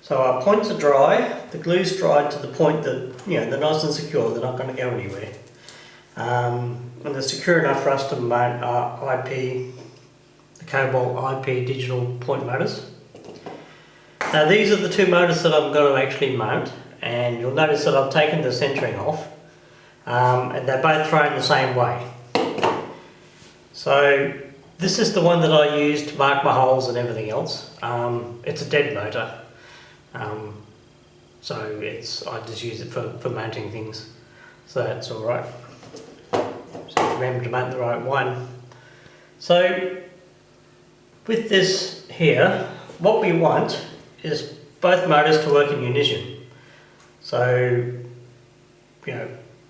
So our points are dry, the glue's dried to the point that, they're nice and secure, they're not going to go anywhere. And they're secure enough for us to mount our IP, the Cobalt IP digital point motors. Now these are the two motors that I'm going to actually mount, and you'll notice that I've taken the centering off, and they're both thrown the same way. So this is the one that I use to mark my holes and everything else. It's a dead motor, so I just use it for mounting things, so that's alright. So remember to mount the right one. So with this here, what we want is both motors to work in unison. So,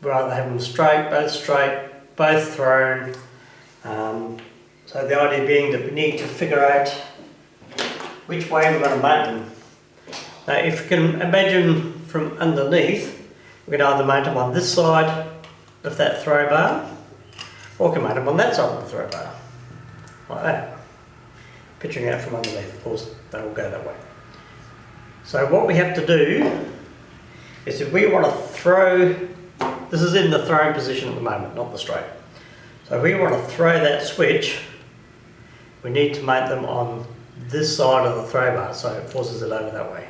rather have them straight, both thrown. So the idea being that we need to figure out which way we're going to mount them. Now if you can imagine from underneath, we can either mount them on this side of that throw bar, or we can mount them on that side of the throw bar, like that. Picturing that from underneath, of course, they will go that way. So what we have to do is, if we want to throw, this is in the thrown position at the moment, not the straight. So if we want to throw that switch, we need to mount them on this side of the throw bar, so it forces it over that way.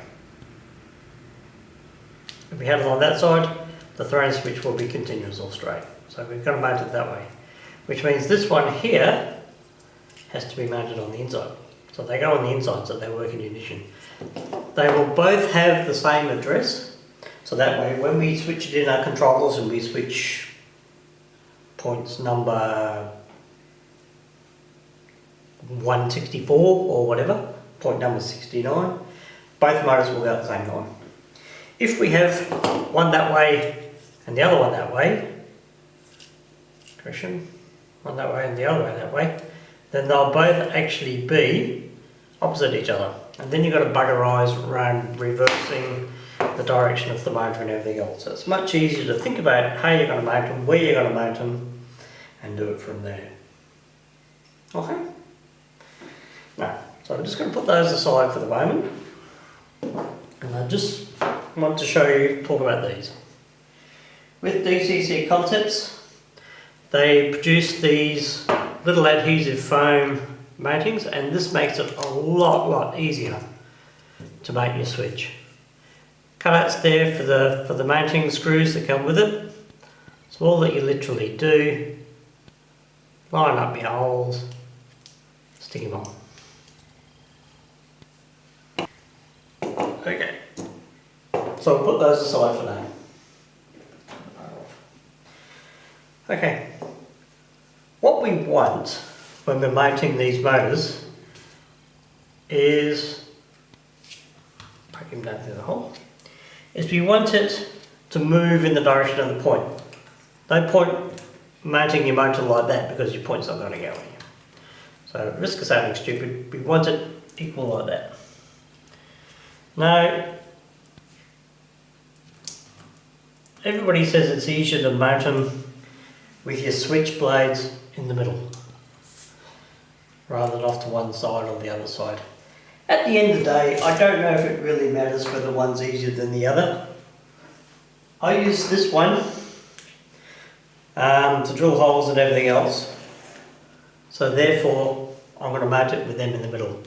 If we have it on that side, the thrown switch will be continuous or straight. So we've got to mount it that way, which means this one here has to be mounted on the inside. So they go on the inside, so they work in unison. They will both have the same address, so that way when we switch it in our controllers and we switch points number 164 or whatever, point number 69, both motors will go at the same time. If we have one that way and the other one that way, correction, one that way and the other way that way, then they'll both actually be opposite each other. And then you've got to buggerise around reversing the direction of the motor and everything else. So it's much easier to think about how you're going to mount them, where you're going to mount them, and do it from there. Okay? Now, so I'm just going to put those aside for the moment. And I just want to talk about these. With DCC Concepts, they produce these little adhesive foam mountings, and this makes it a lot easier to mount your switch. Cutouts there for the mounting screws that come with it. So all that you literally do, line up your holes, stick them on. Okay, so we'll put those aside for now. Okay, what we want when we're mounting these motors is, poke him down through the hole, is we want it to move in the direction of the point. No point mounting your motor like that because your point's not going to go anywhere. So at risk of sounding stupid, we want it equal like that. Now, everybody says it's easier to mount them with your switch blades in the middle, rather than off to one side or the other side. At the end of the day, I don't know if it really matters whether one's easier than the other. I use this one to drill holes and everything else, so therefore I'm going to mount it with them in the middle.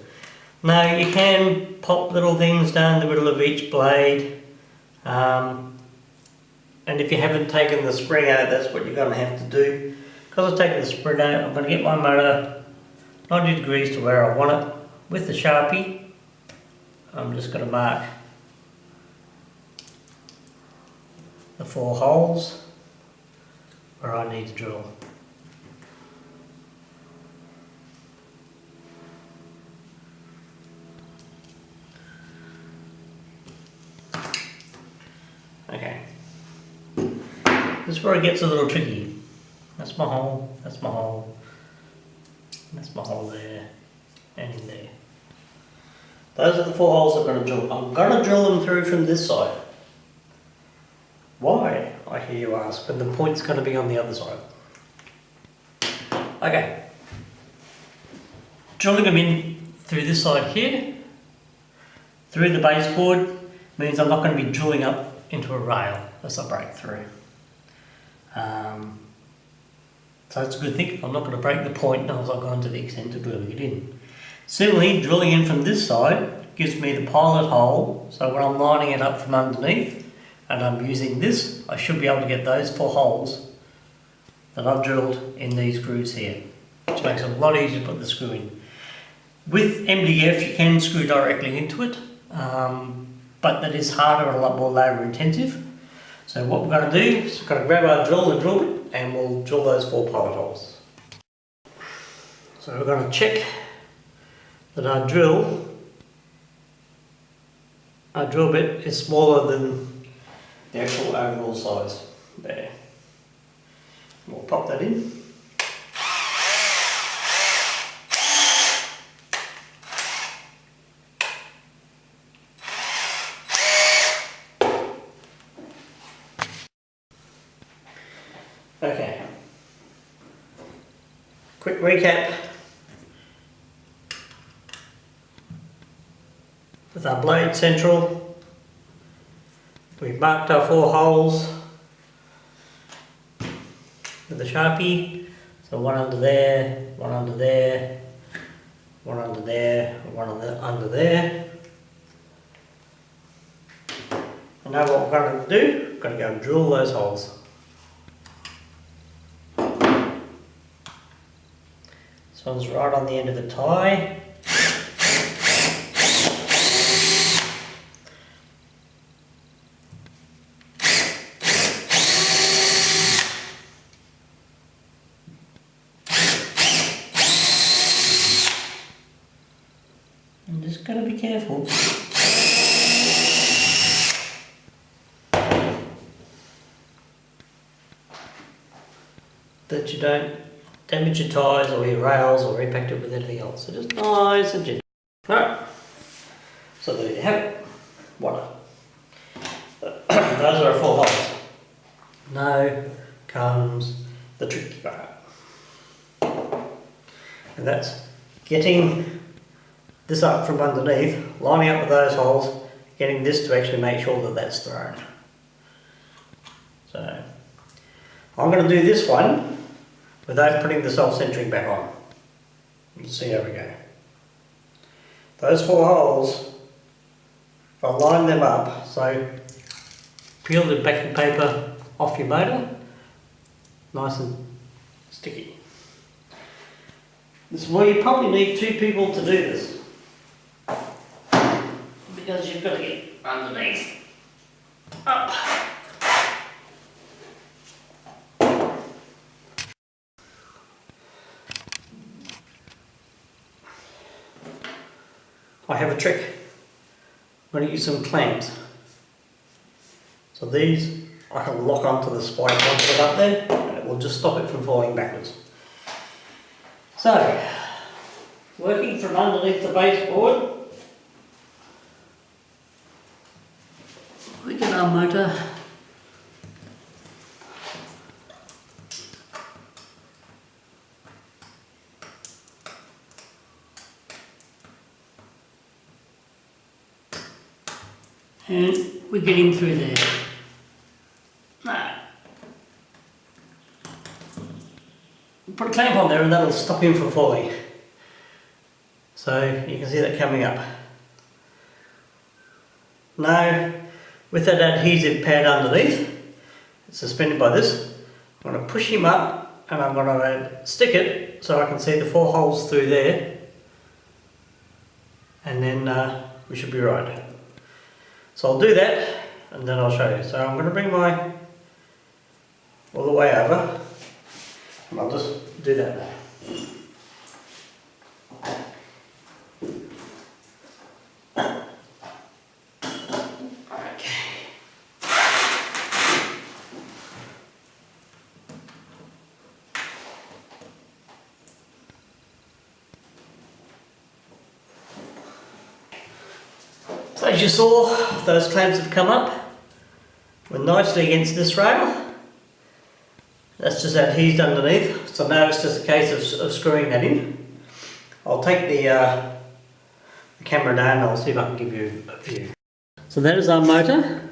Now you can pop little things down the middle of each blade, and if you haven't taken the spring out, that's what you're going to have to do. Because I've taken the spring out, I'm going to get my motor 90 degrees to where I want it. With the Sharpie, I'm just going to mark the 4 holes where I need to drill. Okay, this is where it gets a little tricky. That's my hole, that's my hole, that's my hole there, and in there. Those are the 4 holes I'm going to drill. I'm going to drill them through from this side. Why, I hear you ask, when the point's going to be on the other side. Okay, drilling them in through this side here, through the baseboard means I'm not going to be drilling up into a rail as I break through. So it's a good thing. I'm not going to break the point as I go into the extent of drilling it in. Similarly, drilling in from this side gives me the pilot hole, so when I'm lining it up from underneath and I'm using this, I should be able to get those 4 holes that I've drilled in these grooves here, which makes it a lot easier to put the screw in. With MDF you can screw directly into it, but that is harder and a lot more labour intensive. So what we're going to do is we're going to grab our drill and drill bit and we'll drill those 4 pilot holes. So we're going to check that our drill bit is smaller than the actual overall size. There. We'll pop that in. Okay. Quick recap. With our blade central, we've marked our 4 holes with the Sharpie. So one under there, one under there, one under there, one under there. And now what we're going to do, we're going to go and drill those holes. This one's right on the end of the tie. I'm just going to be careful. That you don't damage your ties or your rails or impact it with anything else. So just nice and gentle. Alright, so there you have it. Voila. Those are our 4 holes. Now comes the tricky part. And that's getting this up from underneath, lining up with those holes, getting this to actually make sure that that's thrown. So I'm going to do this one without putting the self-centering back on. We'll see how we go. Those 4 holes, if I line them up, so peel the backing paper off your motor, nice and sticky. This is where you probably need 2 people to do this, because you've got to get underneath, up. I have a trick. I'm going to use some clamps. So these I can lock onto the spike once it's up there, and it will just stop it from falling backwards. So, working from underneath the baseboard, we get our motor and we get in through there. Now, put a clamp on there and that'll stop him from falling. So you can see that coming up. Now, with that adhesive pad underneath, it's suspended by this, I'm going to push him up and I'm going to stick it so I can see the 4 holes through there, and then we should be right. So I'll do that and then I'll show you. So I'm going to bring my all the way over and I'll just do that now. So as you saw, those clamps have come up. We're nicely against this rail. That's just adhesed underneath. So now it's just a case of screwing that in. I'll take the the camera down, I'll see if I can give you a view. So that is our motor.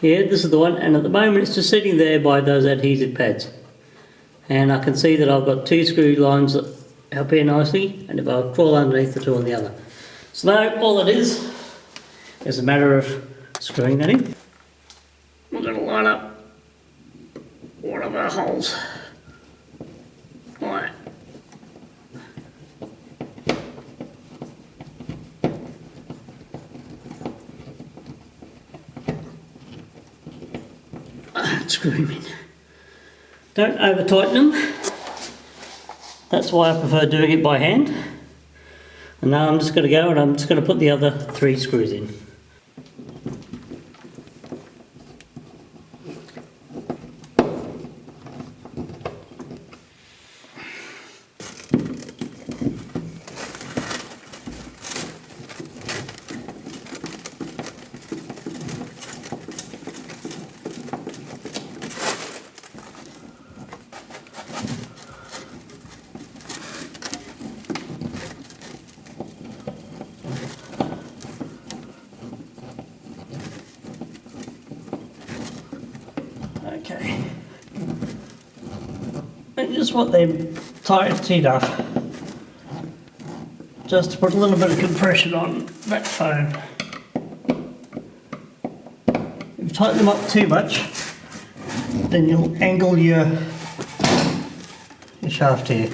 Yeah, this is the one, and at the moment it's just sitting there by those adhesive pads. And I can see that I've got 2 screw lines that help here nicely, and if I crawl underneath, the 2 on the other. So now all it is a matter of screwing that in. We're going to line up one of our holes. Right. Screw him in. Don't over tighten them. That's why I prefer doing it by hand. And now I'm just going to go and I'm just going to put the other 3 screws in. Okay, and just want them tightened up, just to put a little bit of compression on that foam. If you tighten them up too much, then you'll angle your shaft here.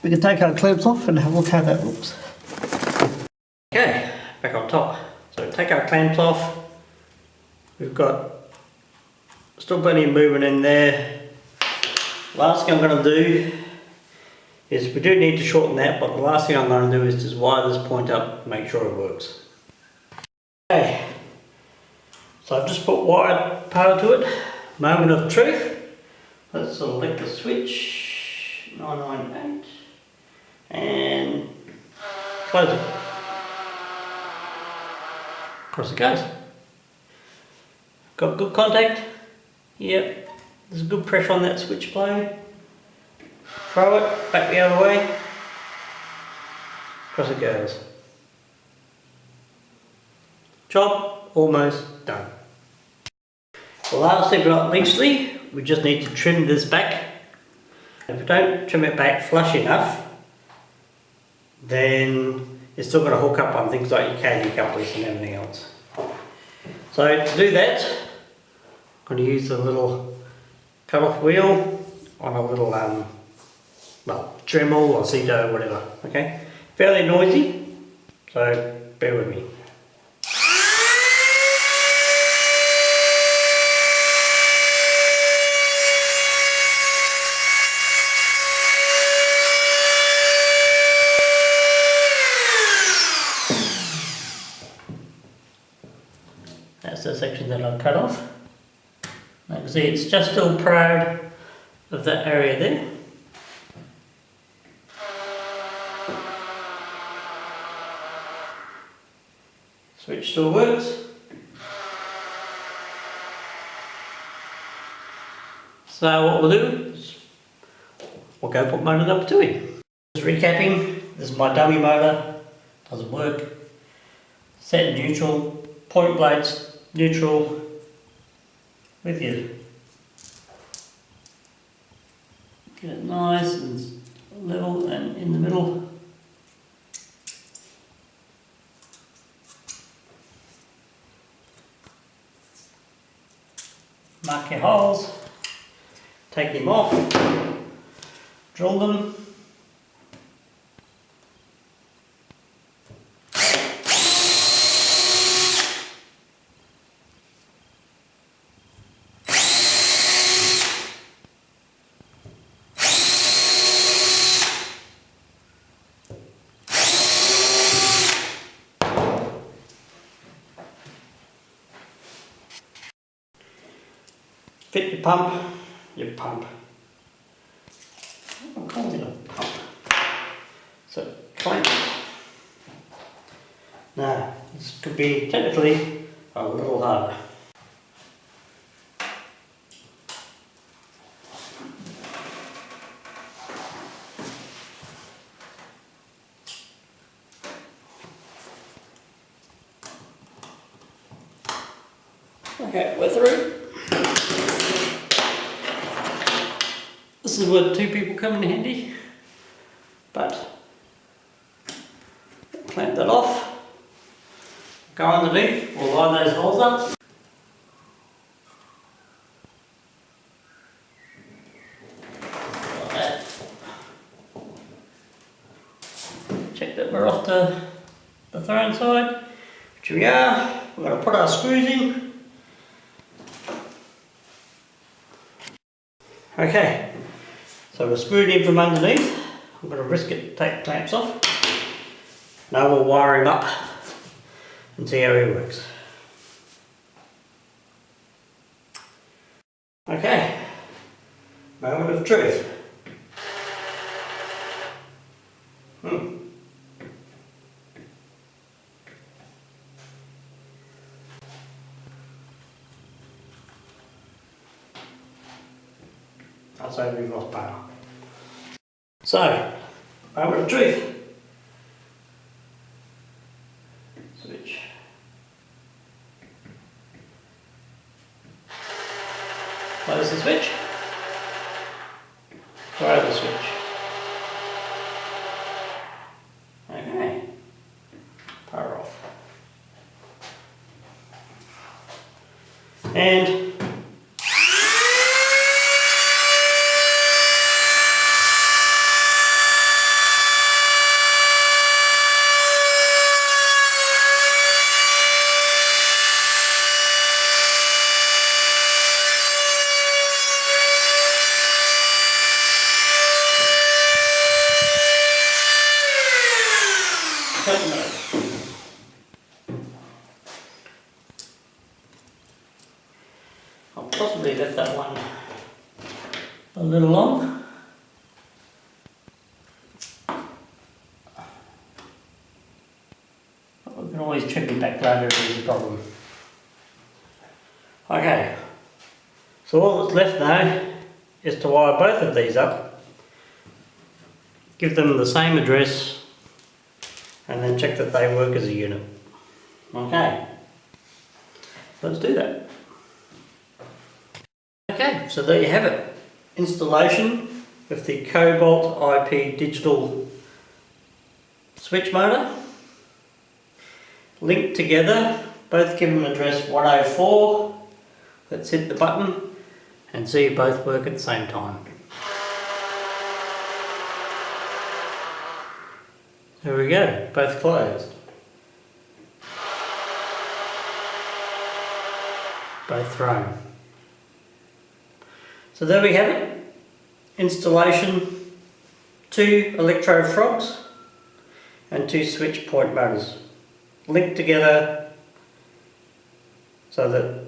We can take our clamps off and have a look how that looks. Okay, back on top. So take our clamps off. We've got still plenty of movement in there. Last thing I'm going to do is, we do need to shorten that, but the last thing I'm going to do is just wire this point up, make sure it works. Okay, so I've just put wired power to it. Moment of truth. Let's select the switch, 998, and close it. Across it goes. Got good contact. Yep, there's good pressure on that switch blade. Throw it back the other way. Across it goes. Job almost done. The last thing, but not leastly, we just need to trim this back. If we don't trim it back flush enough, then it's still going to hook up on things like your caddy couplers and everything else. So to do that, I'm going to use the little cut-off wheel on a little, well, Dremel or Zito or whatever, okay? Fairly noisy, so bear with me. That's the section that I've cut off. You can see it's just still proud of that area there. Switch still works. So what we'll do is we'll go put motor number 2 in. Just recapping, this is my dummy motor, doesn't work. Set neutral, point blades neutral with you. Get it nice and level and in the middle. Mark your holes, take them off, drill them. Fit your pump. I'm calling it a pump. So clamp. Now, this could be technically a little harder. Okay, we're through. This is where 2 people come in handy, but clamp that off, go underneath, we'll line those holes up. Like that. Check that we're off the thrown side, which we are. We're going to put our screws in. Okay, so we're screwed in from underneath. I'm going to risk it, take the clamps off. Now we'll wire him up and see how he works. Okay, moment of truth. I'll say we've lost power. So, moment of truth. Switch. Close the switch. Throw the switch. Okay. Power off. And I'll possibly lift that one a little long. But we can always trim it back later if there's a problem. Okay, so all that's left now is to wire both of these up, give them the same address, and then check that they work as a unit. Okay, let's do that. Okay, so there you have it. Installation with the Cobalt IP digital switch motor. Linked together, both give them address 104. Let's hit the button and see both work at the same time. There we go, both closed. Both thrown. So there we have it. Installation, 2 Electrofrogs and 2 switch point motors. Linked together so that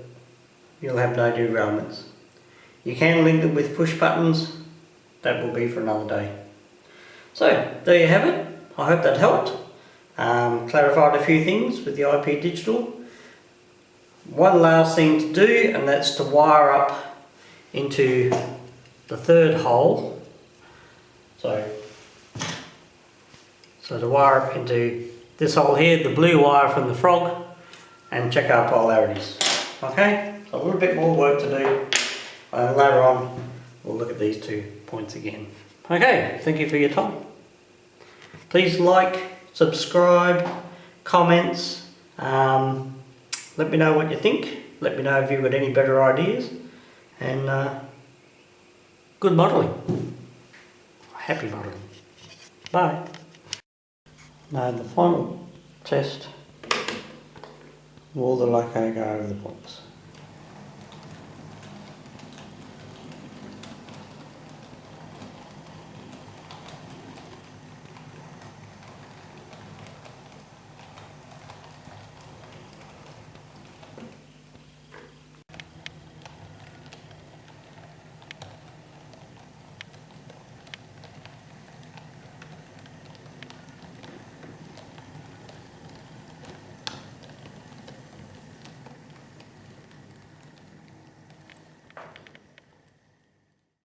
you'll have no derailments. You can link them with push buttons. That will be for another day. So there you have it. I hope that helped. Clarified a few things with the IP digital. One last thing to do, and that's to wire up into the 3rd hole. So to wire up into this hole here, the blue wire from the frog, and check our polarities. Okay, so a little bit more work to do. Later on, we'll look at these 2 points again. Okay, thank you for your time. Please like, subscribe, comments, let me know what you think. Let me know if you've got any better ideas. And good modelling. Happy modelling. Bye. Now the final test, will the loco go over the box?